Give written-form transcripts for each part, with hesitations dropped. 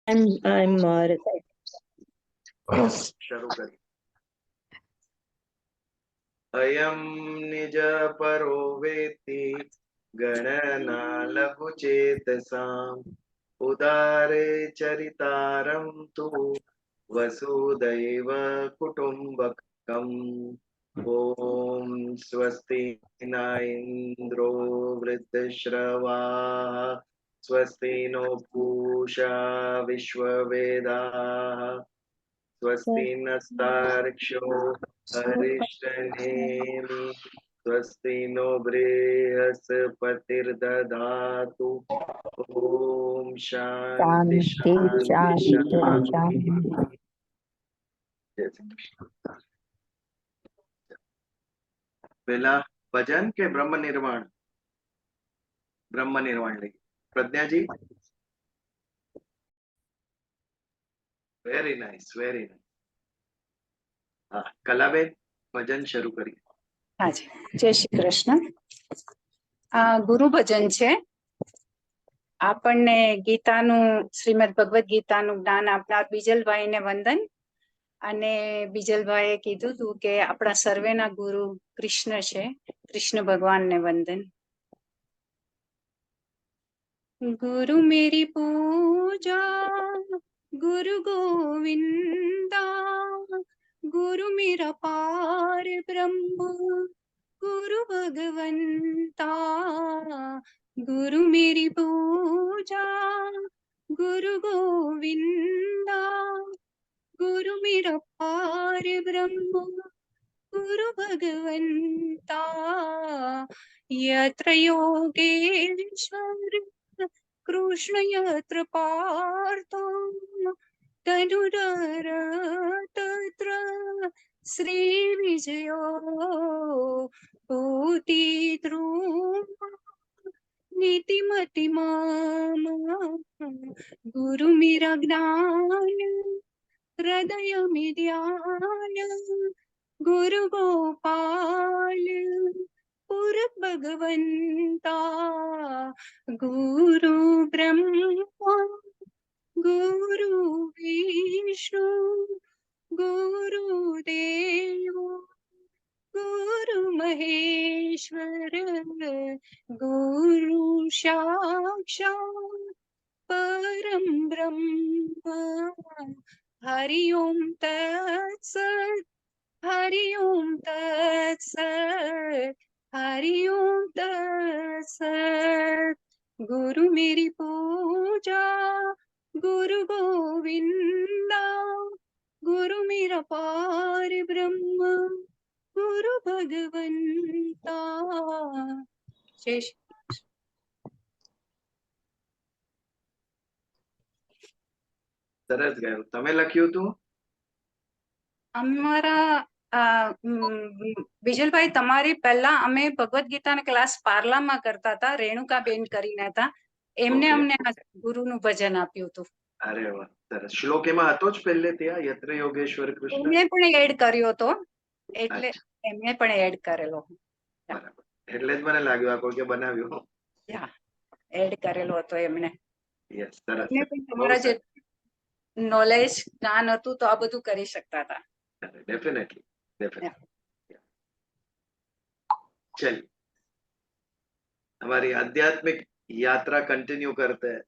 I'm reciting. शुरू करिए। अयम निज परो वेत्ति गणना लघु चेतसाम् उदारे चरितारं तु वसुदैव कुटुम्बकम्। ओम स्वस्ति न इंद्रो वृद्धश्रवाः स्वस्ति नो पूषा विश्ववेदाः स्वस्ति नस्तार्क्ष्यो अरिष्टनेमि स्वस्ति नो बृहस्पतिर्दधातु। ओम शांति शांति शांति शांति शांति। शांति। जय श्री कृष्ण। पहला भजन के ब्रह्म निर्वाण लगी Pragya ji. Very nice very nice. हाँ कलाबेन भजन शुरू करिए। हाँ जी, जय श्री कृष्ण। गुरु भजन છે। આપણને ગીતાનું શ્રીમદ ભગવદ ગીતાનું જ્ઞાન આપનાર બીજલભાઈને વંદન। અને બીજલભાઈએ કીધું હતું કે આપણા સર્વેના ગુરુ કૃષ્ણ છે, કૃષ્ણ ભગવાનને વંદન। गुरु मेरी पूजा गुरु गोविंदा, गुरु मेरा पार ब्रह्म गुरु भगवंता। गुरु मेरी पूजा गुरु गोविंदा, गुरु मेरा पार ब्रह्म गुरु भगवंता। यत्र योगेश्वर कृष्ण यत्र पार्थो धनुधर तत्र श्री विजयो भूति ध्रुव नीतिमति माम। गुरु मेरा ज्ञान हृदय में ध्यान गुरु गोपाल पुर भगवंता। गुरु ब्रह्मा गुरु विष्णु गुरु देव गुरु महेश्वर गुरु साक्षात् परम ब्रह्म। हरि ओम तत्सत् हरि ओम तत्सत् हरि ओम तत्सत्। गुरु मेरी पूजा गुरु गोविंदा, गुरु मेरा पार ब्रह्म गुरु भगवंता। जय श्री સરસ ગાયું। તમે લખ્યું હતું? અમારા બીજલભાઈ તમારી પહેલા અમે ભગવદ ગીતાના ક્લાસ પાર્લામાં કરતા હતા, રેણુકા બેન કરીને હતા, એમને Okay. અમને આ ગુરુનું ભજન આપ્યું હતું। અરે વાહ સરસ। શ્લોક એમાં હતો જ પહેલે ત્યાં યત્ર યોગેશ્વર કૃષ્ણ। એમને પણ એડ કર્યો હતો, એટલે અચ્છા એમને પણ એડ કરેલો। બરાબર। એટલે જ મને લાગ્યું આ કોઈએ બનાવ્યું। એડ કરેલો હતો એમને। યસ સરસ એમને પણ બહુ તમારા જે સરસ। નોલેજ જ્ઞાન હતું તો આ બધું કરી શકતા હતા। Definitely definitely. चलिए हमारी आध्यात्मिक यात्रा कंटिन्यू करते हैं।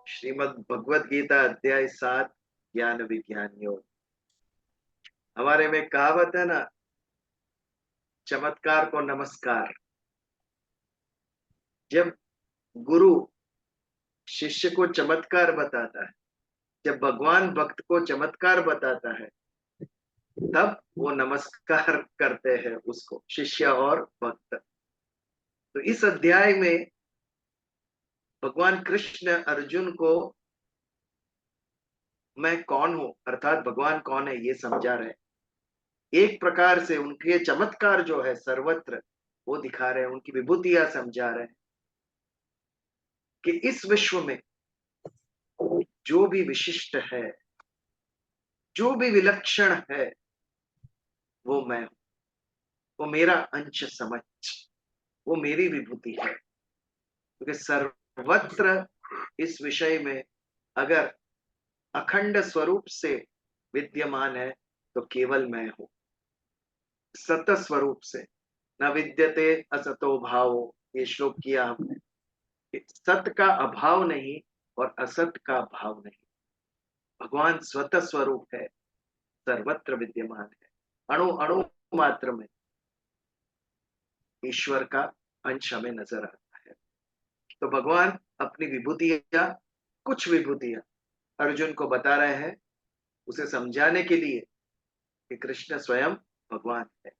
श्रीमद् भगवत गीता अध्याय 7 ज्ञान विज्ञान योग। हमारे में कहावत है ना, चमत्कार को नमस्कार। जब गुरु शिष्य को चमत्कार बताता है, जब भगवान भक्त को चमत्कार बताता है, तब वो नमस्कार करते हैं उसको, शिष्य और भक्त। तो इस अध्याय में भगवान कृष्ण अर्जुन को मैं कौन हूं अर्थात भगवान कौन है ये समझा रहे। एक प्रकार से उनके चमत्कार जो है सर्वत्र वो दिखा रहे हैं, उनकी विभूतियां समझा रहे हैं कि इस विश्व में जो भी विशिष्ट है, जो भी विलक्षण है, वो मैं हूं, वो मेरा अंश समझ, वो मेरी विभूति है। क्योंकि सर्वत्र इस विषय में अगर अखंड स्वरूप से विद्यमान है तो केवल मैं हूं। सत स्वरूप से न विद्यते असतो भावो, ये श्लोक किया हमने। सत का अभाव नहीं और असत का भाव नहीं। भगवान स्वतः स्वरूप है, सर्वत्र विद्यमान है। अणु अणु मात्र में ईश्वर का अंश हमें नजर आता है। तो भगवान अपनी विभूतियां, कुछ विभूतियां अर्जुन को बता रहे हैं, उसे समझाने के लिए कि कृष्ण स्वयं भगवान है।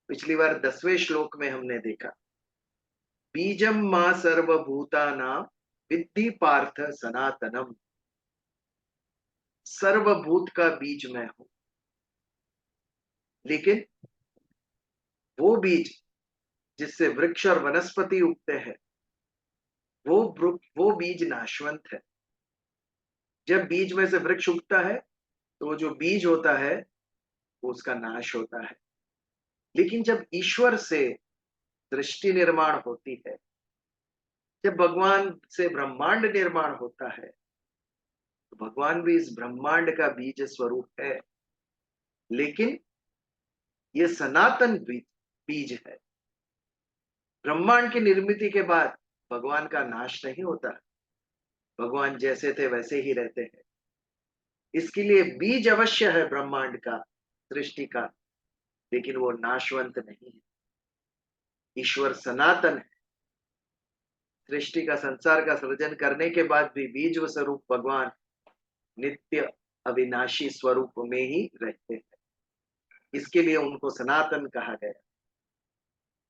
पिछली बार 10वें श्लोक में हमने देखा, बीजम मां सर्वभूतानां विद्धि पार्थ सनातनम। सर्वभूत का बीज मैं हूं, लेकिन वो बीज जिससे वृक्ष और वनस्पति उगते हैं, वो बीज नाशवंत है। जब बीज में से वृक्ष उगता है तो वो जो बीज होता है वो उसका नाश होता है। लेकिन जब ईश्वर से सृष्टि निर्माण होती है, जब भगवान से ब्रह्मांड निर्माण होता है, तो भगवान भी इस ब्रह्मांड का बीज स्वरूप है। लेकिन ये सनातन बीज है। ब्रह्मांड की निर्मिति के बाद भगवान का नाश नहीं होता, भगवान जैसे थे वैसे ही रहते हैं। इसके लिए बीज अवश्य है ब्रह्मांड का, सृष्टि का, लेकिन वो नाशवंत नहीं है। ईश्वर सनातन है। सृष्टि का, संसार का सृजन करने के बाद भी बीज स्वरूप भगवान नित्य अविनाशी स्वरूप में ही रहते हैं। इसके लिए उनको सनातन कहा गया।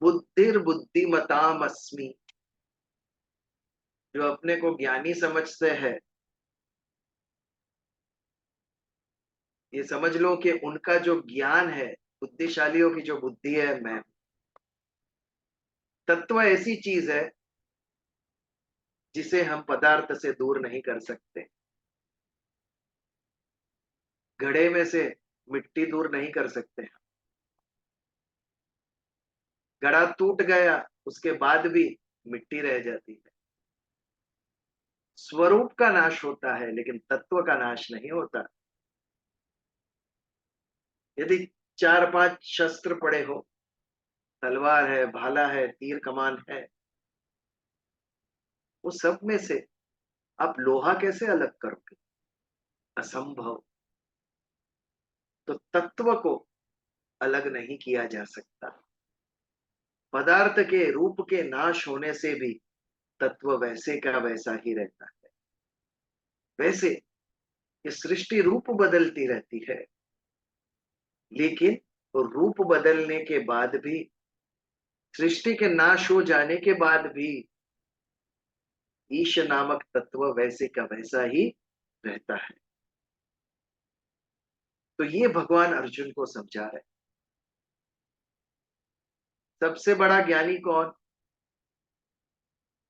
बुद्धिर्बुद्धिमताम अस्मि, जो अपने को ज्ञानी समझते हैं, ये समझ लो कि उनका जो ज्ञान है, बुद्धिशालियों की जो बुद्धि है, मैं। तत्व ऐसी चीज है जिसे हम पदार्थ से दूर नहीं कर सकते। घड़े में से मिट्टी दूर नहीं कर सकते। घड़ा टूट गया, उसके बाद भी मिट्टी रह जाती है। स्वरूप का नाश होता है लेकिन तत्व का नाश नहीं होता। यदि 4-5 शस्त्र पड़े हो, तलवार है, भाला है, तीर कमान है, वो सब में से आप लोहा कैसे अलग करोगे? असंभव। तो तत्व को अलग नहीं किया जा सकता। पदार्थ के रूप के नाश होने से भी तत्व वैसे का वैसा ही रहता है। वैसे ये सृष्टि रूप बदलती रहती है, लेकिन रूप बदलने के बाद भी, सृष्टि के नाश हो जाने के बाद भी ईश नामक तत्व वैसे का वैसा ही रहता है। तो ये भगवान अर्जुन को समझा रहे। सबसे बड़ा ज्ञानी कौन?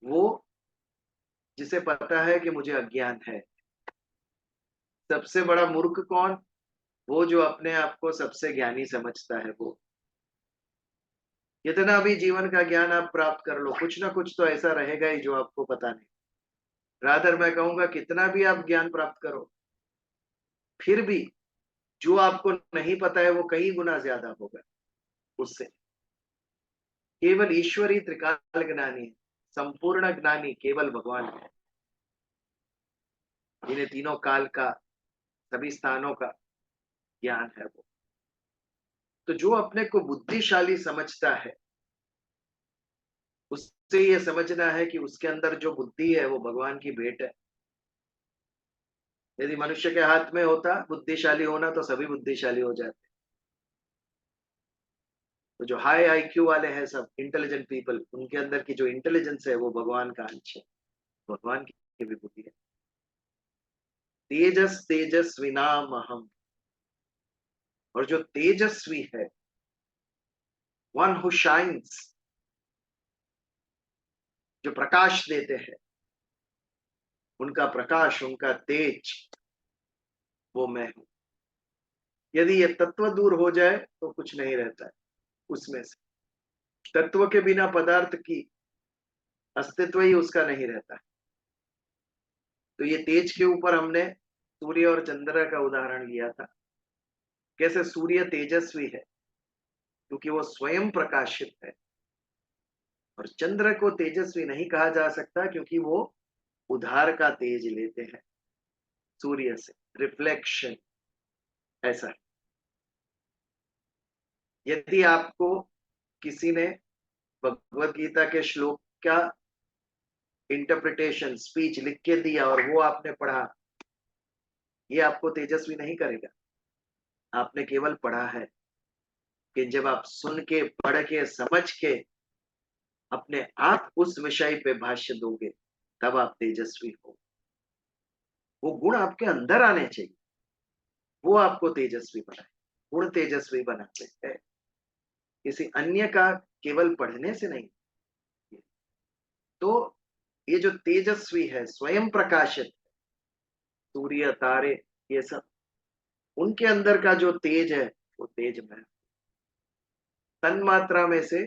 वो जिसे पता है कि मुझे अज्ञान है। सबसे बड़ा मूर्ख कौन? वो जो अपने आप को सबसे ज्ञानी समझता है। वो कितना भी जीवन का ज्ञान आप प्राप्त कर लो, कुछ ना कुछ तो ऐसा रहेगा ही जो आपको पता नहीं। रादर मैं कहूंगा, कितना भी आप ज्ञान प्राप्त करो, फिर भी जो आपको नहीं पता है वो कई गुना ज्यादा होगा उससे। केवल ईश्वरी त्रिकाल ज्ञानी, संपूर्ण ज्ञानी केवल भगवान है, जिन्हें तीनों काल का, सभी स्थानों का ज्ञान है। वो तो जो अपने को बुद्धिशाली समझता है, उससे ये समझना है कि उसके अंदर जो बुद्धि है वो भगवान की भेंट है। यदि मनुष्य के हाथ में होता बुद्धिशाली होना, तो सभी बुद्धिशाली हो जाते। तो जो हाई आईक्यू वाले हैं, सब इंटेलिजेंट पीपल, उनके अंदर की जो इंटेलिजेंस है वो भगवान का अंश है, भगवान की विभूति है। तेजस तेजस्विनाम अहम, और जो तेजस्वी है, वन हु शाइन्स, जो प्रकाश देते हैं, उनका प्रकाश, उनका तेज, वो मैं हूं। यदि ये तत्व दूर हो जाए तो कुछ नहीं रहता है उसमें से। तत्व के बिना पदार्थ की अस्तित्व ही उसका नहीं रहता है। तो ये तेज के ऊपर हमने सूर्य और चंद्र का उदाहरण लिया था। कैसे सूर्य तेजस्वी है क्योंकि वो स्वयं प्रकाशित है, और चंद्र को तेजस्वी नहीं कहा जा सकता क्योंकि वो उधार का तेज लेते हैं सूर्य से, रिफ्लेक्शन। ऐसा है। यदि आपको किसी ने भगवत गीता के श्लोक का इंटरप्रिटेशन स्पीच लिख के दिया और वो आपने पढ़ा, ये आपको तेजस्वी नहीं करेगा। आपने केवल पढ़ा है, कि जब आप सुन के, पढ़ के, समझ के अपने आप उस विषय पे भाष्य दोगे, तब आप तेजस्वी हो। वो गुण आपके अंदर आने चाहिए, वो आपको तेजस्वी बनाए। गुण तेजस्वी बनाते हैं, किसी अन्य का केवल पढ़ने से नहीं। तो ये जो तेजस्वी है, स्वयं प्रकाशित, सूर्य, तारे, ये सब, उनके अंदर का जो तेज है वो तेज में, तन मात्रा में से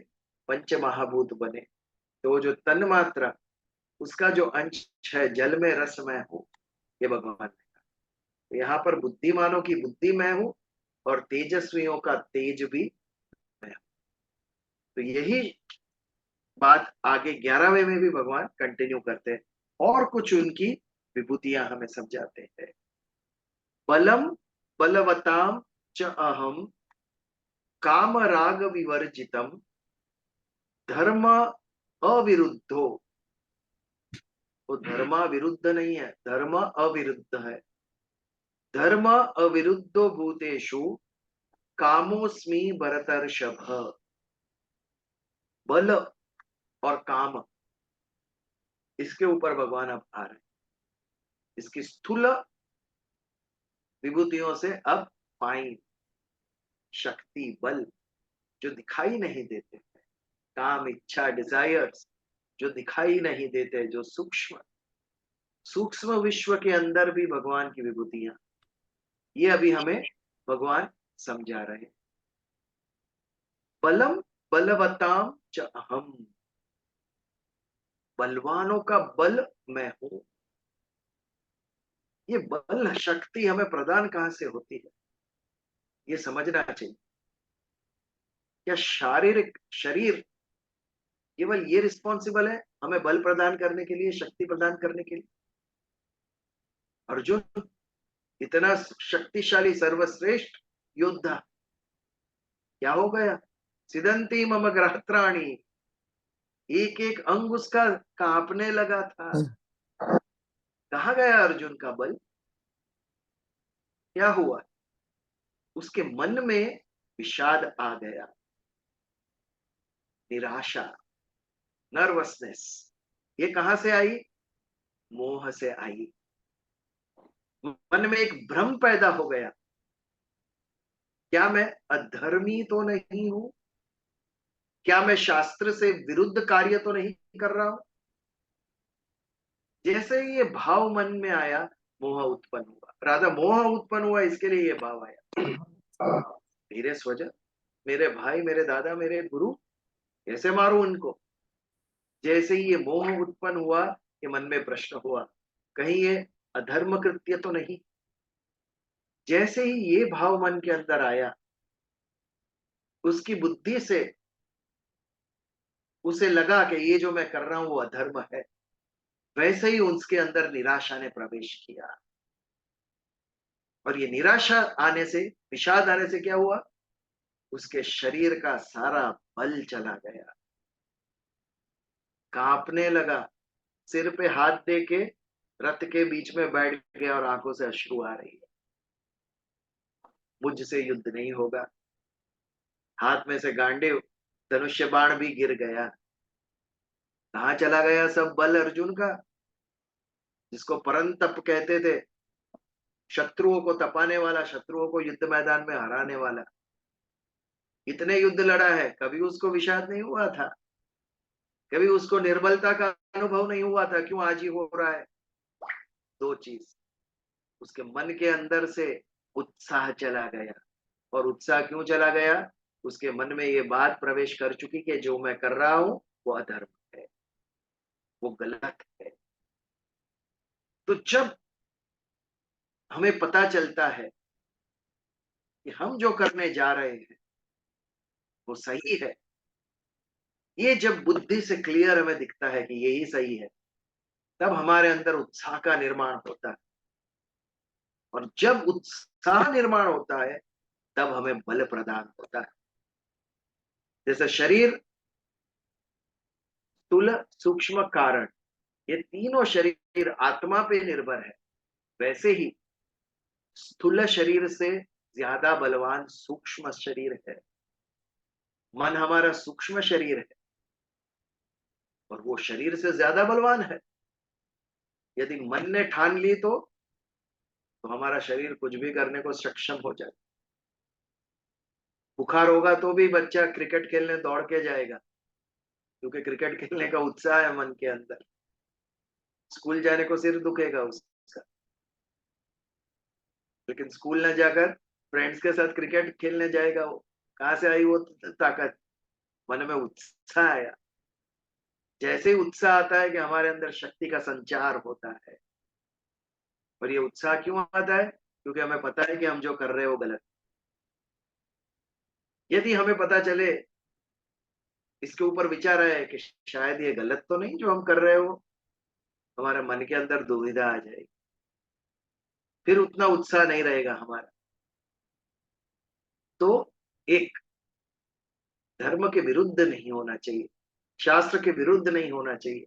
पंच महाभूत बने। तो जो तन मात्रा, उसका जो अंश है जल में रसमय हो, ये भगवान ने कहा। तो यहाँ पर बुद्धिमानों की बुद्धि मैं हूं और तेजस्वियों का तेज भी मैं हूं। तो यही बात आगे 11वें में भी भगवान कंटिन्यू करते हैं, और कुछ उनकी विभूतियां हमें समझाते हैं। बलम बलवताम च अहम काम राग विवर्जितम धर्म अविरुद्धो। वो धर्म विरुद्ध नहीं है, धर्म अविरुद्ध है। धर्म अविरुद्धो भूतेषु कामोस्मि भरतर्षभ। बल और काम, इसके ऊपर भगवान अब आ रहे हैं। इसकी स्थूल विभूतियों से अब फाइन शक्ति, बल, जो दिखाई नहीं देते, काम, इच्छा, डिजायर्स जो दिखाई नहीं देते, जो सूक्ष्म सूक्ष्म विश्व के अंदर भी भगवान की विभूतियां, ये अभी हमें भगवान समझा रहे हैं। बलम बलवताम च अहम, बलवानों का बल मैं हूं। ये बल शक्ति हमें प्रदान कहां से होती है, ये समझना चाहिए। क्या शारीरिक शरीर केवल ये रिस्पॉन्सिबल है हमें बल प्रदान करने के लिए, शक्ति प्रदान करने के लिए? अर्जुन इतना शक्तिशाली सर्वश्रेष्ठ योद्धा, क्या हो गया? सिदंती मम ग्रहत्राणी, एक एक अंग उसका कांपने लगा था। कहा गया अर्जुन का बल? क्या हुआ? उसके मन में विषाद आ गया, निराशा, नर्वसनेस। ये कहां से आई? मोह से आई। मन में एक भ्रम पैदा हो गया, क्या मैं अधर्मी तो नहीं हूं? क्या मैं शास्त्र से विरुद्ध कार्य तो नहीं कर रहा हूं? जैसे ही ये भाव मन में आया, मोह उत्पन्न हुआ। राधा, मोह उत्पन्न हुआ, इसके लिए ये भाव आया, धीरे स्वजन, मेरे भाई, मेरे दादा, मेरे गुरु, कैसे मारूं उनको? जैसे ही ये मोह उत्पन्न हुआ, ये मन में प्रश्न हुआ, कहीं ये अधर्म कृत्य तो नहीं? जैसे ही ये भाव मन के अंदर आया, उसकी बुद्धि से उसे लगा कि ये जो मैं कर रहा हूं वो अधर्म है। वैसे ही उसके अंदर निराशा ने प्रवेश किया, और ये निराशा आने से, विषाद आने से क्या हुआ? उसके शरीर का सारा बल चला गया, कांपने लगा, सिर पे हाथ दे के रथ के बीच में बैठ गया और आंखों से अश्रु आ रही है। मुझसे युद्ध नहीं होगा। हाथ में से गांडीव, धनुष्य बाण भी गिर गया। कहां चला गया सब बल अर्जुन का, जिसको परंतप कहते थे, शत्रुओं को तपाने वाला, शत्रुओं को युद्ध मैदान में हराने वाला। इतने युद्ध लड़ा है, कभी उसको विषाद नहीं हुआ था? कभी उसको निर्बलता का अनुभव नहीं हुआ था? क्यों आज ही हो रहा है? दो चीज, उसके मन के अंदर से उत्साह चला गया। और उत्साह क्यों चला गया? उसके मन में ये बात प्रवेश कर चुकी कि जो मैं कर रहा हूं वो अधर्म है, वो गलत है। तो जब हमें पता चलता है कि हम जो करने जा रहे हैं वो सही है, ये जब बुद्धि से क्लियर हमें दिखता है कि यही सही है, तब हमारे अंदर उत्साह का निर्माण होता है। और जब उत्साह निर्माण होता है तब हमें बल प्रदान होता है। जैसे शरीर, स्थूल, सूक्ष्म, कारण, ये तीनों शरीर आत्मा पे निर्भर है, वैसे ही स्थूल शरीर से ज्यादा बलवान सूक्ष्म शरीर है। मन हमारा सूक्ष्म शरीर है और वो शरीर से ज्यादा बलवान है। यदि मन ने ठान ली तो हमारा शरीर कुछ भी करने को सक्षम हो जाए। बुखार होगा तो भी बच्चा क्रिकेट खेलने दौड़ के जाएगा, क्योंकि क्रिकेट खेलने का उत्साह है मन के अंदर। स्कूल जाने को सिर दुखेगा उसका, लेकिन स्कूल न जाकर फ्रेंड्स के साथ क्रिकेट खेलने जाएगा। वो कहां से आई वो ताकत? मन में उत्साह आया। जैसे ही उत्साह आता है कि हमारे अंदर शक्ति का संचार होता है। और ये उत्साह क्यों आता है? क्योंकि हमें पता है कि हम जो कर रहे हैं वो गलत। यदि हमें पता चले, इसके ऊपर विचार आया कि शायद ये गलत तो नहीं जो हम कर रहे हो, हमारे मन के अंदर दुविधा आ जाएगी, फिर उतना उत्साह नहीं रहेगा हमारा। तो एक, धर्म के विरुद्ध नहीं होना चाहिए, शास्त्र के विरुद्ध नहीं होना चाहिए।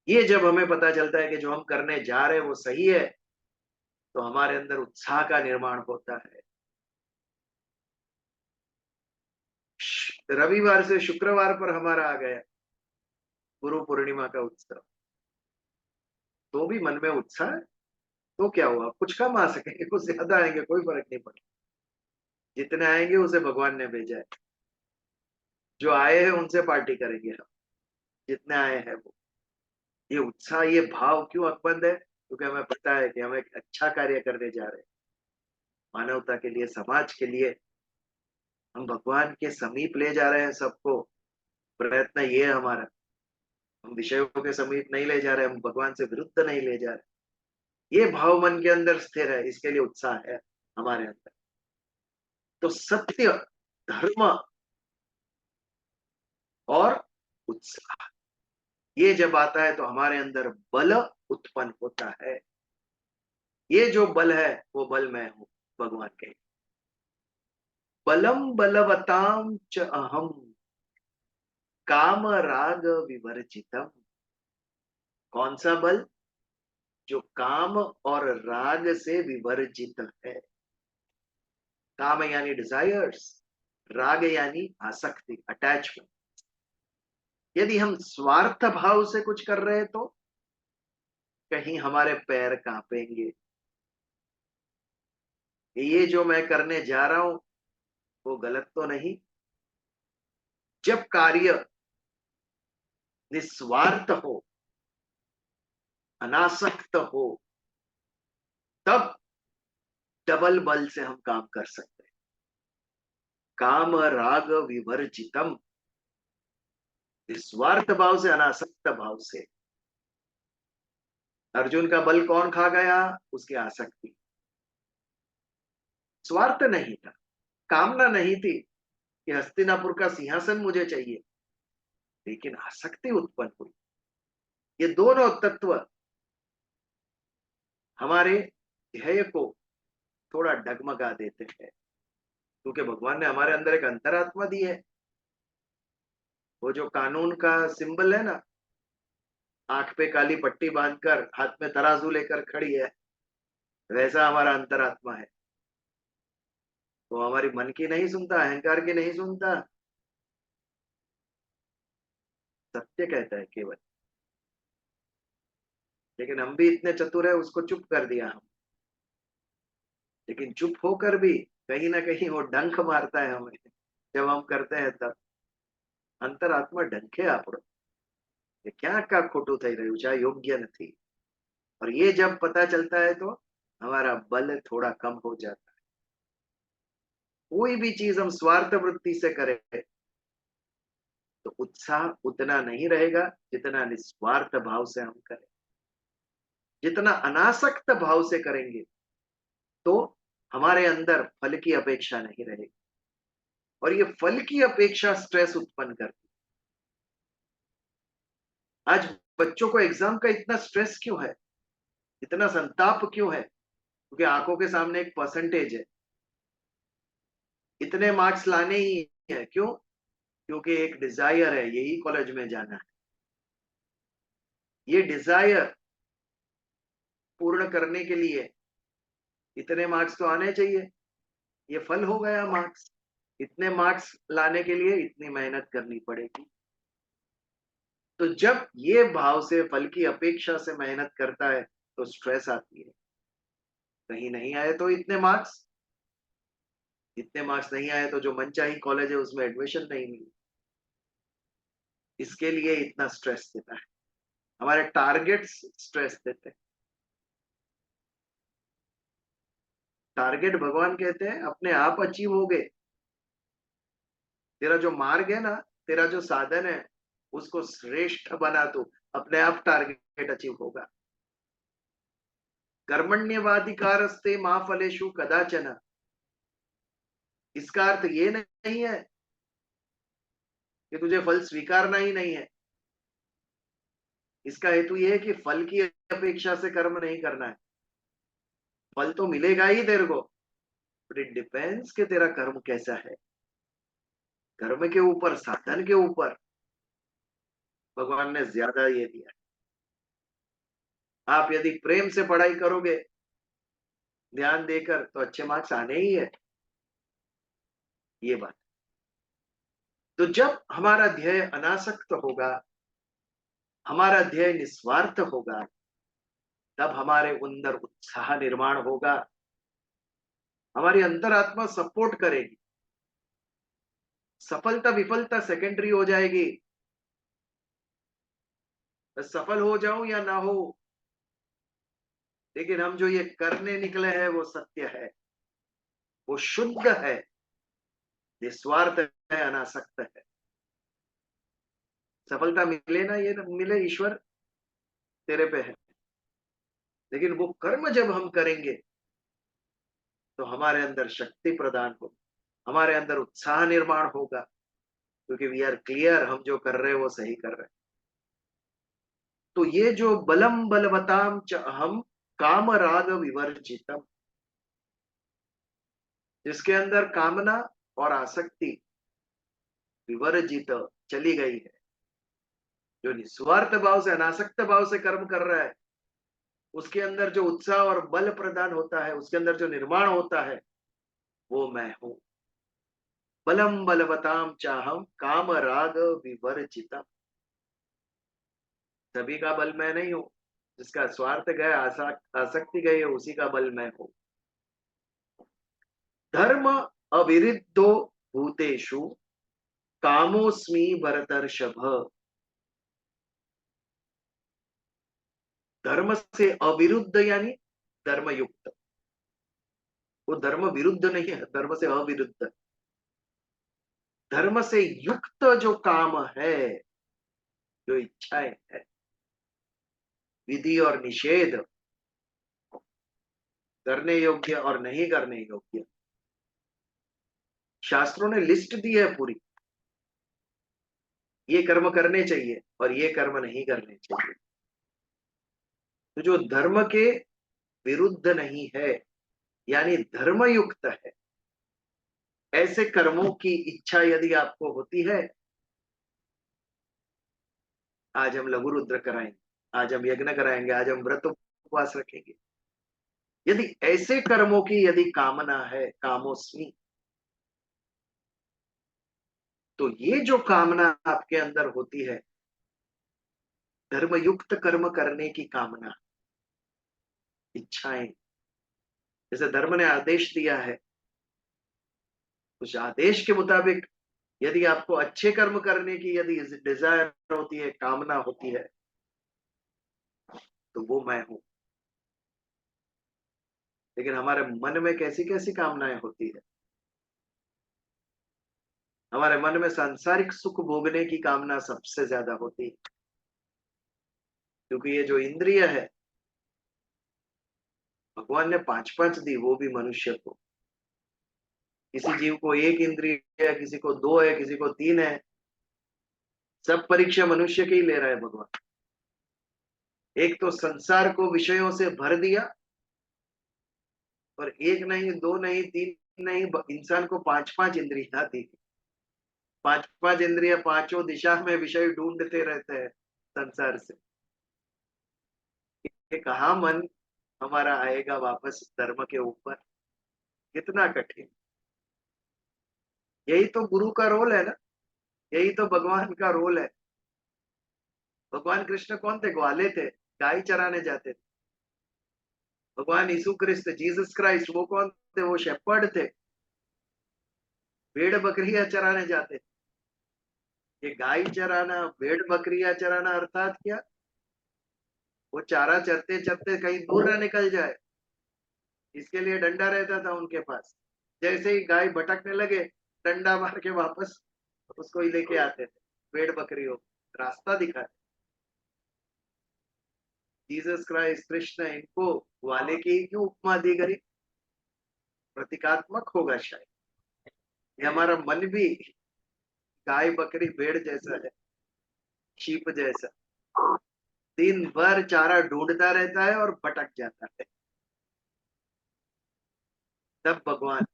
ये जब हमें पता चलता है कि जो हम करने जा रहे हैं वो सही है, तो हमारे अंदर उत्साह का निर्माण होता है। रविवार से शुक्रवार पर हमारा आ गया गुरु पूर्णिमा का उत्सव, तो भी मन में उत्साह है। तो क्या हुआ? कुछ कम आ सकेंगे, कुछ ज्यादा आएंगे, कोई फर्क नहीं पड़ता। जितने आएंगे उसे भगवान ने भेजा है। जो आए हैं उनसे पार्टी करेंगे हम, जितने आए हैं वो। ये उत्साह, ये भाव क्यों अकबंद है? क्योंकि हमें पता है कि हम एक अच्छा कार्य करने जा रहे हैं, मानवता के लिए, समाज के लिए। हम भगवान के समीप ले जा रहे हैं सबको। प्रयत्न ये है हमारा। हम विषयों के समीप नहीं ले जा रहे, हम भगवान से विरुद्ध नहीं ले जा रहे। ये भाव मन के अंदर स्थिर है, इसके लिए उत्साह है हमारे अंदर। तो सत्य, धर्म और उत्साह, ये जब आता है तो हमारे अंदर बल उत्पन्न होता है। ये जो बल है वो बल मैं हूं, भगवान के। बलम बलवताम च अहम, काम राग विवर्जितम। कौन सा बल? जो काम और राग से विवर्जित है। काम यानी डिजायर्स, राग यानी आसक्ति, अटैचमेंट। यदि हम स्वार्थ भाव से कुछ कर रहे हैं तो कहीं हमारे पैर कांपेंगे। ये जो मैं करने जा रहा हूं वो गलत तो नहीं? जब कार्य निस्वार्थ हो, अनासक्त हो, तब डबल बल से हम काम कर सकते हैं। काम राग विवर्जितम, निस्वार्थ भाव से, अनासक्त भाव से। अर्जुन का बल कौन खा गया? उसकी आसक्ति। स्वार्थ नहीं था, कामना नहीं थी कि हस्तिनापुर का सिंहासन मुझे चाहिए, लेकिन आसक्ति उत्पन्न हुई। ये दोनों तत्व हमारे ध्येय को थोड़ा डगमगा देते हैं, क्योंकि भगवान ने हमारे अंदर एक अंतरात्मा दी है। वो जो कानून का सिंबल है ना, आंख पे काली पट्टी बांधकर हाथ में तराजू लेकर खड़ी है, वैसा हमारा अंतरात्मा है। वो हमारी मन की नहीं सुनता, अहंकार की नहीं सुनता, सत्य कहता है केवल। लेकिन हम भी इतने चतुर है, उसको चुप कर दिया हम। लेकिन चुप होकर भी कहीं ना कहीं वो डंक मारता है हमें, जब हम करते हैं तब। अंतरात्मा डंके આપણો કે ક્યાં કા ખોટું થઈ રહ્યું છે, આ યોગ્ય નથી। और ये जब पता चलता है तो हमारा बल थोड़ा कम हो जाता है। कोई भी चीज हम स्वार्थ वृत्ति से करें तो उत्साह उतना नहीं रहेगा जितना निस्वार्थ भाव से हम करें। जितना अनासक्त भाव से करेंगे तो हमारे अंदर फल की अपेक्षा नहीं रहेगी, और ये फल की अपेक्षा स्ट्रेस उत्पन्न करती है। आज बच्चों को एग्जाम का इतना स्ट्रेस क्यों है, इतना संताप क्यों है? क्योंकि आंखों के सामने एक परसेंटेज है, इतने मार्क्स लाने ही है। क्यों? क्योंकि एक डिजायर है, यही कॉलेज में जाना है। ये डिजायर पूर्ण करने के लिए इतने मार्क्स तो आने चाहिए, ये फल हो गया मार्क्स। इतने मार्क्स लाने के लिए इतनी मेहनत करनी पड़ेगी। तो जब ये भाव से फल की अपेक्षा से मेहनत करता है तो स्ट्रेस आती है। कहीं नहीं आए तो इतने मार्क्स नहीं आए तो जो मनचाही कॉलेज है उसमें एडमिशन नहीं मिली। इसके लिए इतना स्ट्रेस देता है, हमारे टारगेट्स स्ट्रेस देते हैं। टारगेट भगवान कहते हैं अपने आप अचीव हो गए। तेरा जो मार्ग है ना, तेरा जो साधन है, उसको श्रेष्ठ बना, तू अपने आप टारगेट अचीव होगा। कर्मण्यवाधिकारस्ते मां फलेषु कदाचन। इसका अर्थ ये नहीं है कि तुझे फल स्वीकारना ही नहीं है। इसका हेतु ये है कि फल की अपेक्षा से कर्म नहीं करना है। फल तो मिलेगा ही तेरे को, बट इट डिपेंड्स कि तेरा कर्म कैसा है। कर्म के ऊपर, साधन के ऊपर भगवान ने ज्यादा ये दिया। आप यदि प्रेम से पढ़ाई करोगे, ध्यान देकर, तो अच्छे मार्क्स आने ही है, ये बात। तो जब हमारा ध्येय अनासक्त होगा, हमारा ध्येय निस्वार्थ होगा, तब हमारे अंदर उत्साह निर्माण होगा, हमारी अंतरात्मा सपोर्ट करेगी। सफलता विफलता सेकेंडरी हो जाएगी। सफल हो जाऊं या ना हो, लेकिन हम जो ये करने निकले हैं वो सत्य है, वो शुद्ध है, निस्वार्थ है, अनासक्त है। सफलता मिले ना ये मिले, ईश्वर तेरे पे है, लेकिन वो कर्म जब हम करेंगे तो हमारे अंदर शक्ति प्रदान होगी, हमारे अंदर उत्साह निर्माण होगा, क्योंकि वी आर क्लियर हम जो कर रहे हैं वो सही कर रहे हैं। तो ये जो बलम बलवताम च अहम काम राग विवर्जितम, जिसके अंदर कामना और आसक्ति विवर्जित, चली गई है, जो निस्वार्थ भाव से, अनासक्त भाव से कर्म कर रहा है, उसके अंदर जो उत्साह और बल प्रदान होता है, उसके अंदर जो निर्माण होता है, वो मैं हूं। बलम बलवताम चाहम काम राग विवर्जितम। सभी का बल मैं नहीं हूं, जिसका स्वार्थ गया, आसक्ति गई है, उसी का बल मैं हूं। धर्म अविरुद्धो भूतेषु कामोस्मि भरतर्षभ। धर्म से अविरुद्ध यानी धर्मयुक्त। वो धर्म विरुद्ध नहीं है, धर्म से अविरुद्ध। धर्म से युक्त जो काम है, जो इच्छाएं है, विधि और निषेध, करने योग्य और नहीं करने योग्य, शास्त्रों ने लिस्ट दी है पूरी। ये कर्म करने चाहिए और ये कर्म नहीं करने चाहिए। तो जो धर्म के विरुद्ध नहीं है, यानी धर्मयुक्त है, ऐसे कर्मों की इच्छा यदि आपको होती है, आज हम लघु रुद्र कराएंगे, आज हम यज्ञ कराएंगे, आज हम व्रत उपवास रखेंगे, यदि ऐसे कर्मों की यदि कामना है, कामोस्मि, तो ये जो कामना आपके अंदर होती है, धर्मयुक्त कर्म करने की कामना, इच्छाएं, जैसे धर्म ने आदेश दिया है, उस आदेश के मुताबिक यदि आपको अच्छे कर्म करने की यदि डिजायर होती है, कामना होती है, तो वो मैं हूं। लेकिन हमारे मन में कैसी कैसी कामनाएं होती है। हमारे मन में सांसारिक सुख भोगने की कामना सबसे ज्यादा होती है, क्योंकि ये जो इंद्रिय है, भगवान ने 5-5 दी, वो भी मनुष्य को। किसी जीव को 1 इंद्रिय है, किसी को 2 है, किसी को 3 है। सब परीक्षा मनुष्य की ही ले रहा है भगवान। एक तो संसार को विषयों से भर दिया, और 1 नहीं, 2 नहीं, 3 नहीं, इंसान को 5-5 इंद्रियां दी। 5-5 इंद्रिय पांचों दिशा में विषय ढूंढते रहते हैं संसार से। कि कहाँ मन हमारा आएगा वापस धर्म के ऊपर। कितना कठिन। यही तो गुरु का रोल है ना, यही तो भगवान का रोल है। भगवान कृष्ण कौन थे? ग्वाले थे, गाय चराने जाते थे। भगवान यीशु क्रिस्त, जीसस क्राइस्ट, वो कौन थे? वो शेपर्ड थे, भेड़ बकरियां चराने जाते थे। ये गाय चराना, भेड़ बकरियां चराना अर्थात क्या? वो चारा चरते चरते कहीं दूर ना निकल जाए, इसके लिए डंडा रहता था उनके पास। जैसे ही गाय भटकने लगे, डंडा मार के वापस उसको ही लेके आते थे। भेड़ बकरियों रास्ता दिखाते। जीसस क्राइस्ट कृष्ण, इनको ग्वाले की क्यों उपमा दी गई? प्रतीकात्मक होगा शायद। ये हमारा मन भी गाय बकरी भेड़ जैसा है, शीप जैसा। दिन भर चारा ढूंढता रहता है और भटक जाता है। तब भगवान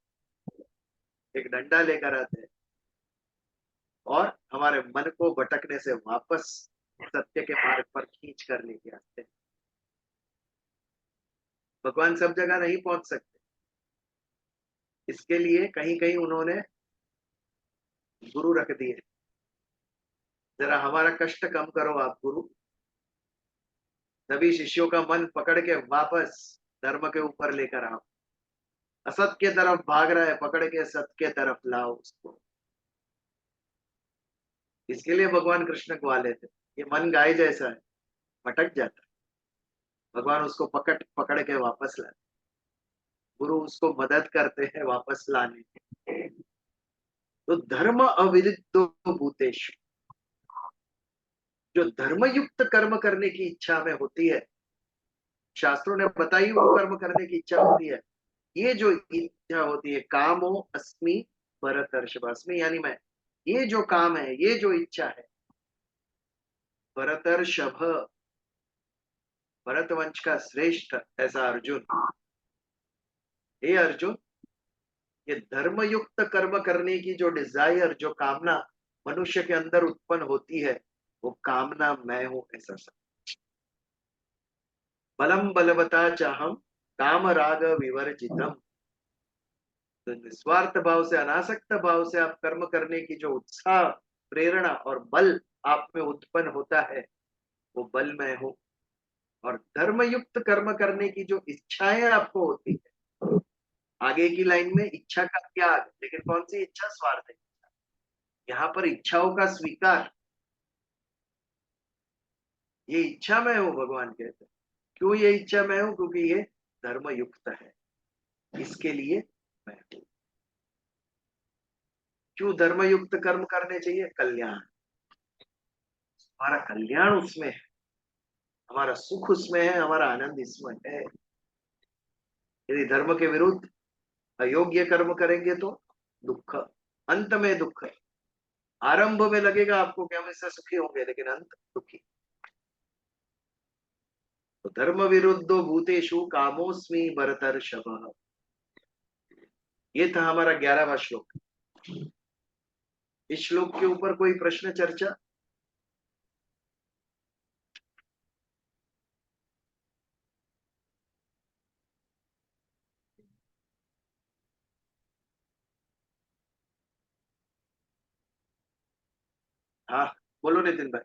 एक डंडा लेकर आते हैं और हमारे मन को भटकने से वापस सत्य के मार्ग पर खींच कर लेके आते हैं। भगवान सब जगह नहीं पहुंच सकते, इसके लिए कहीं कहीं उन्होंने गुरु रख दिए। जरा हमारा कष्ट कम करो आप गुरु। सभी शिष्यों का मन पकड़ के वापस धर्म के ऊपर लेकर आओ। असत के तरफ भाग रहा है, पकड़ के सत्य के तरफ लाओ उसको। इसके लिए भगवान कृष्ण ग्वाले थे। ये मन गाय जैसा है, भटक जाता है, भगवान उसको पकड़ पकड़ के वापस लाते। गुरु उसको मदद करते हैं वापस लाने में। तो धर्म अविरुद्धो भूतेषु, जो धर्मयुक्त कर्म करने की इच्छा में होती है, शास्त्रों ने बताई वो कर्म करने की इच्छा होती है। ये जो इच्छा होती है, कामो अस्मि भरतर्षभ, अस्मि यानी मैं, ये जो काम है, ये जो इच्छा है, भरतर्षभ, भरतवंश का श्रेष्ठ ऐसा अर्जुन, हे अर्जुन, ये धर्मयुक्त कर्म करने की जो डिजायर, जो कामना मनुष्य के अंदर उत्पन्न होती है, वो कामना मैं हूं ऐसा सब। बलम बलवता चाहम काम राग विवर्जितम। तो निस्वार्थ भाव से, अनासक्त भाव से आप कर्म करने की जो उत्साह, प्रेरणा और बल आप में उत्पन्न होता है, वो बल मैं हूं। और धर्मयुक्त कर्म करने की जो इच्छाएं आपको होती है, आगे की लाइन में इच्छा का त्याग, लेकिन कौन सी इच्छा? स्वार्थ है। यहाँ पर इच्छाओं का स्वीकार, ये इच्छा मैं हूं भगवान कहते हैं। क्यों ये इच्छा मैं हूं? क्योंकि ये धर्मयुक्त है, इसके लिए मैं हूं। क्यों धर्मयुक्त कर्म करने चाहिए? कल्याण, हमारा कल्याण उसमें है, हमारा सुख उसमें है, हमारा आनंद इसमें है। यदि धर्म के विरुद्ध अयोग्य कर्म करेंगे तो दुख, अंत में दुख है। आरंभ में लगेगा आपको कि हम इससे सुखी होंगे, लेकिन अंत दुखी। तो धर्म विरुद्धो भूतेषु कामोस्मि भरतर्षभ। ये था हमारा 11वां श्लोक। इस श्लोक के ऊपर कोई प्रश्न, चर्चा? हाँ, बोलो नितिन भाई।